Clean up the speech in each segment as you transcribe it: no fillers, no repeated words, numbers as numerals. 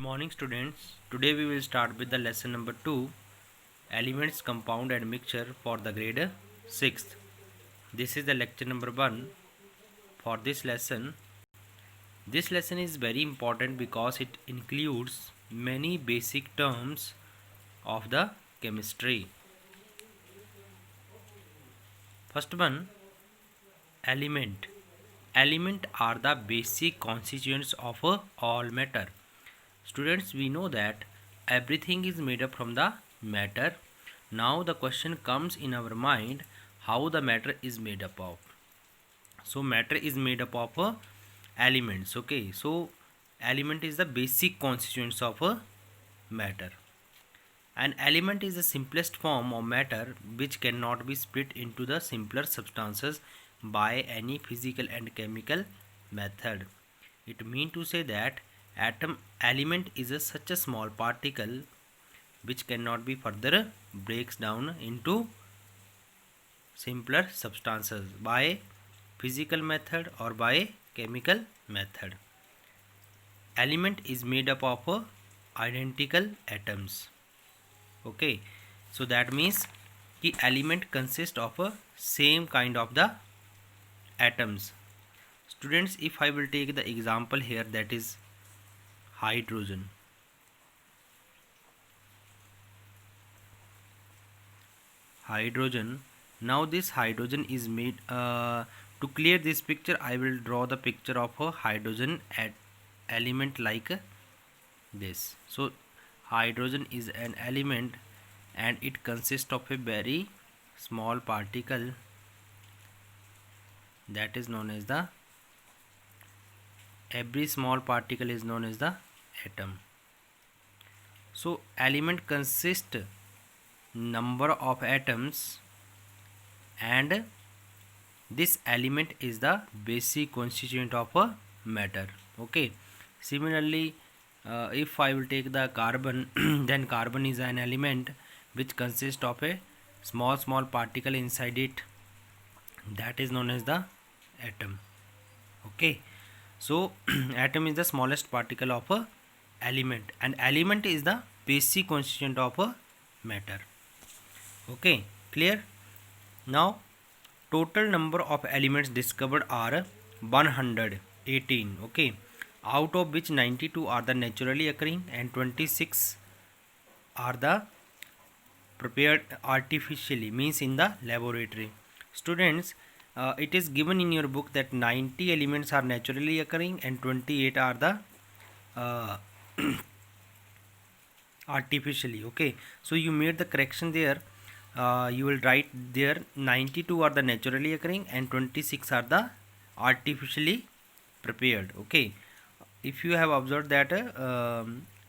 Morning students. Today we will start with the lesson number 2, elements, compound and mixture for the grade 6th. This is the lecture number 1 for this lesson. This lesson is very important because it includes many basic terms of the chemistry. First one, element. Element are the basic constituents of all matter. Students, we know that everything is made up from the matter. Now the question comes in our mind, how the matter is made up of. So matter is made up of elements. Okay, so element is the basic constituents of matter. An element is the simplest form of matter which cannot be split into the simpler substances by any physical and chemical method. It means to say that element is such a small particle which cannot be further breaks down into simpler substances by physical method or by chemical method. Element is made up of identical atoms. Okay, so that means the element consists of a same kind of the atoms. Students, if I will take the example here, that is hydrogen. Now this hydrogen is made to clear this picture, I will draw the picture of a hydrogen element like this. So hydrogen is an element and it consists of a very small particle that is known as the every small particle is known as the atom. So element consists number of atoms and this element is the basic constituent of a matter. Okay, similarly if I will take the carbon then carbon is an element which consists of a small particle inside it, that is known as the atom. Okay, so atom is the smallest particle of a element and element is the basic constituent of a matter. Okay, clear? Now total number of elements discovered are 118. Okay, out of which 92 are the naturally occurring and 26 are the prepared artificially, means in the laboratory. Students, it is given in your book that 90 elements are naturally occurring and 28 are the artificially. Okay, so you made the correction there. You will write there 92 are the naturally occurring and 26 are the artificially prepared. Okay, if you have observed that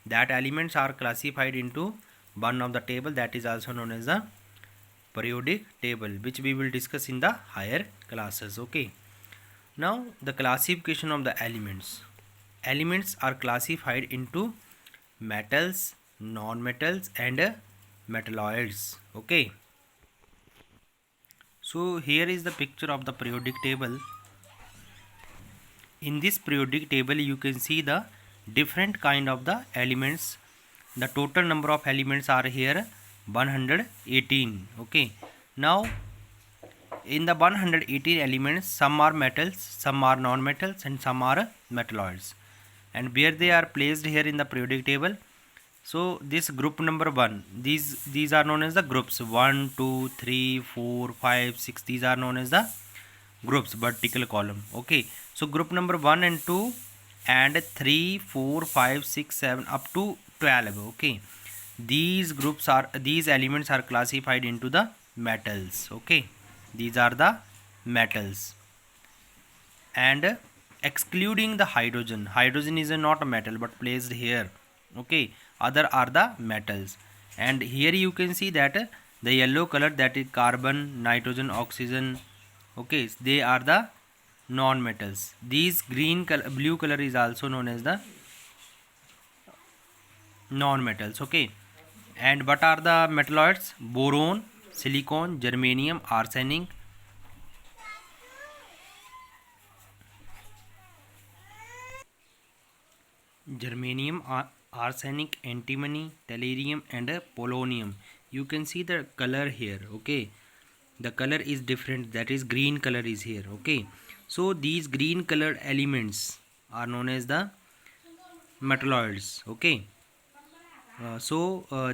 that elements are classified into one of the table, that is also known as the periodic table, which we will discuss in the higher classes. Okay, now the classification of the elements. Elements are classified into metals, non-metals and metalloids. Okay, so here is the picture of the periodic table. In this periodic table you can see the different kind of the elements. The total number of elements are here 118. Okay, now in the 118 elements, some are metals, some are non-metals and some are metalloids, and where they are placed here in the periodic table. So this group number 1, these are known as the groups 1 2 3 4 5 6. These are known as the groups, vertical column. Okay, so group number 1 and 2 and 3 4 5 6 7 up to 12. Okay, these elements are classified into the metals. Okay, these are the metals, and excluding the hydrogen is not a metal but placed here. Okay, other are the metals, and here you can see that the yellow color, that is carbon, nitrogen, oxygen. Okay, they are the non-metals. These blue color is also known as the non-metals. Okay, and what are the metalloids? Boron, silicon, germanium, arsenic, arsenic, antimony, tellurium and polonium. You can see the color here. Okay, the color is different, that is green color is here. Okay, so these green colored elements are known as the metalloids. Okay,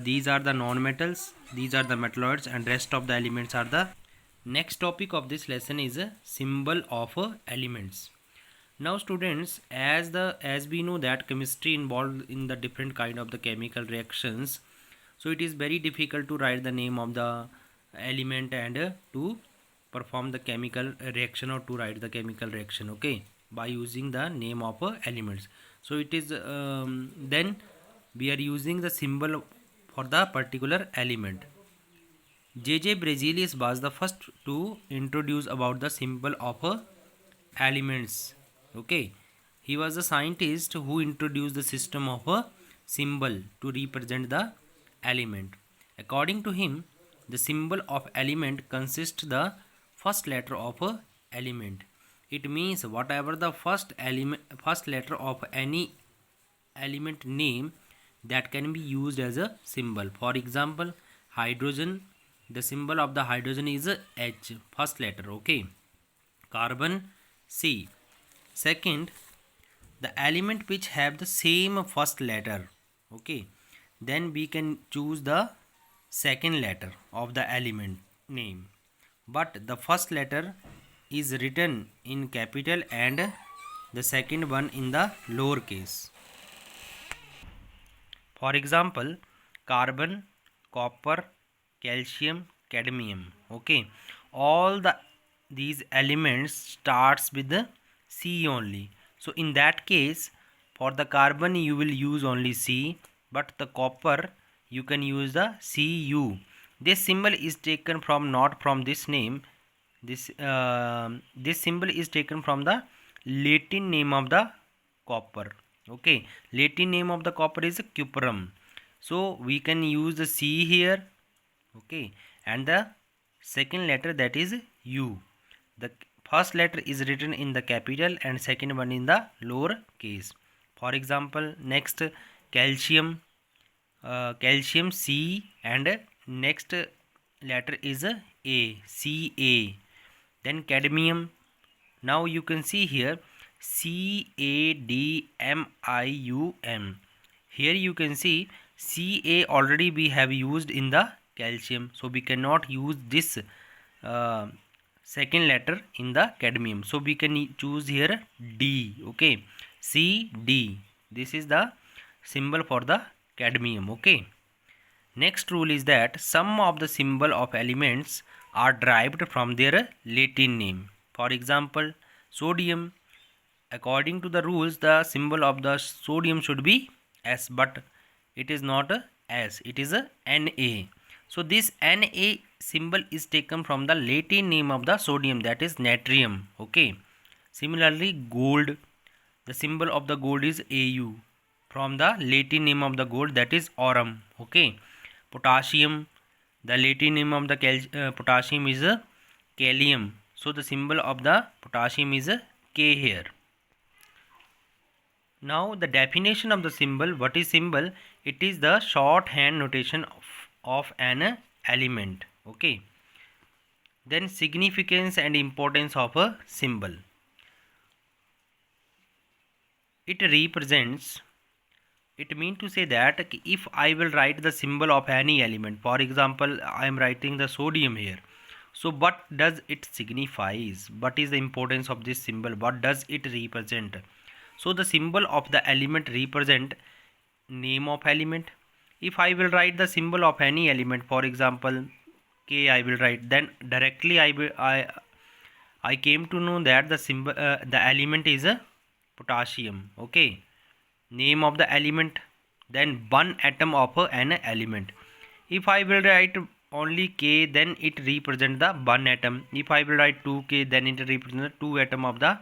these are the non-metals, these are the metalloids, and rest of the elements are the. Next topic of this lesson is a symbol of elements. Now students, as we know that chemistry involved in the different kind of the chemical reactions, so it is very difficult to write the name of the element and to perform the chemical reaction or to write the chemical reaction, okay, by using the name of elements. So it is then we are using the symbol for the particular element. J.J. Berzelius was the first to introduce about the symbol of elements. Okay, he was a scientist who introduced the system of a symbol to represent the element. According to him, the symbol of element consists the first letter of a element. It means whatever the first letter of any element name, that can be used as a symbol. For example, hydrogen, the symbol of the hydrogen is H, first letter. Okay, carbon C. Second, the element which have the same first letter. Okay, then we can choose the second letter of the element name, but the first letter is written in capital and the second one in the lower case. For example, carbon, copper, calcium, cadmium. Okay, all these elements starts with the C only. So in that case, for the carbon you will use only C, but the copper you can use the Cu. This symbol is taken from not from this name. This symbol is taken from the Latin name of the copper. Okay, Latin name of the copper is cuprum. So we can use the C here. Okay, and the second letter, that is U. The first letter is written in the capital and second one in the lower case. For example, next calcium, calcium C, and next letter is A, Ca. Then cadmium. Now you can see here Cadmium. Here you can see Ca already we have used in the calcium, so we cannot use this second letter in the cadmium, so we can choose here D. Okay, Cd. This is the symbol for the cadmium. Okay, next rule is that some of the symbol of elements are derived from their Latin name. For example, sodium, according to the rules the symbol of the sodium should be S, but it is not a S, it is a Na. So this Na symbol is taken from the Latin name of the sodium, that is natrium. Okay, similarly gold, the symbol of the gold is Au, from the Latin name of the gold, that is aurum. Okay, potassium, the Latin name of the potassium is kalium, so the symbol of the potassium is K here. Now the definition of the symbol. What is symbol? It is the shorthand notation of an element. Okay, then significance and importance of a symbol. It represents, it means to say that if I will write the symbol of any element, for example I am writing the sodium here, so what does it signifies? What is the importance of this symbol? What does it represent? So the symbol of the element represent name of element. If I will write the symbol of any element, for example K I will write, then directly I came to know that the symbol the element is a potassium. Okay, name of the element, then one atom of an element. If I will write only K, then it represents the one atom. If I will write 2K, then it represents the 2 atom of the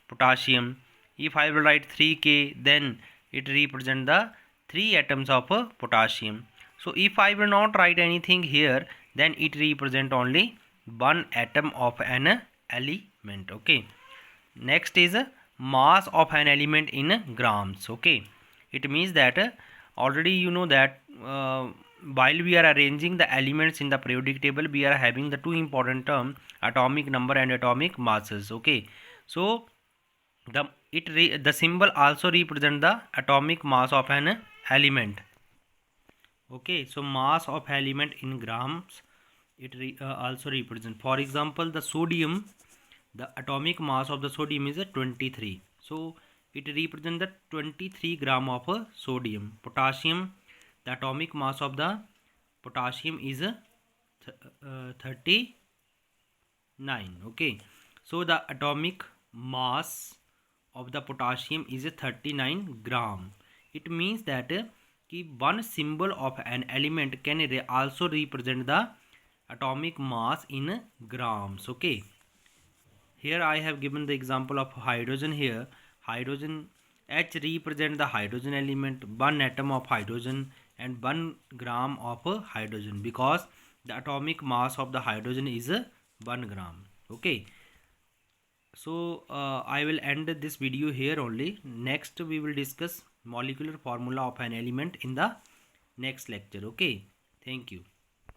potassium. If I will write 3K, then it represents the 3 atoms of potassium. So if I will not write anything here, then it represents only one atom of an element. Okay, next is mass of an element in grams. Okay, it means that already you know that while we are arranging the elements in the periodic table, we are having the two important term, atomic number and atomic masses. Okay, so the symbol also represent the atomic mass of an element. Okay, so mass of element in grams, it also represent. For example, the sodium, the atomic mass of the sodium is a 23. So it represents the 23 gram of sodium. Potassium, the atomic mass of the potassium is a 39. Okay, so the atomic mass of the potassium is a 39 gram. It means that one symbol of an element can also represent the atomic mass in grams. Okay, here I have given the example of hydrogen. Here hydrogen, H represent the hydrogen element, one atom of hydrogen and 1 gram of hydrogen, because the atomic mass of the hydrogen is 1 gram. Okay, so I will end this video here only. Next we will discuss molecular formula of an element in the next lecture. Okay, thank you.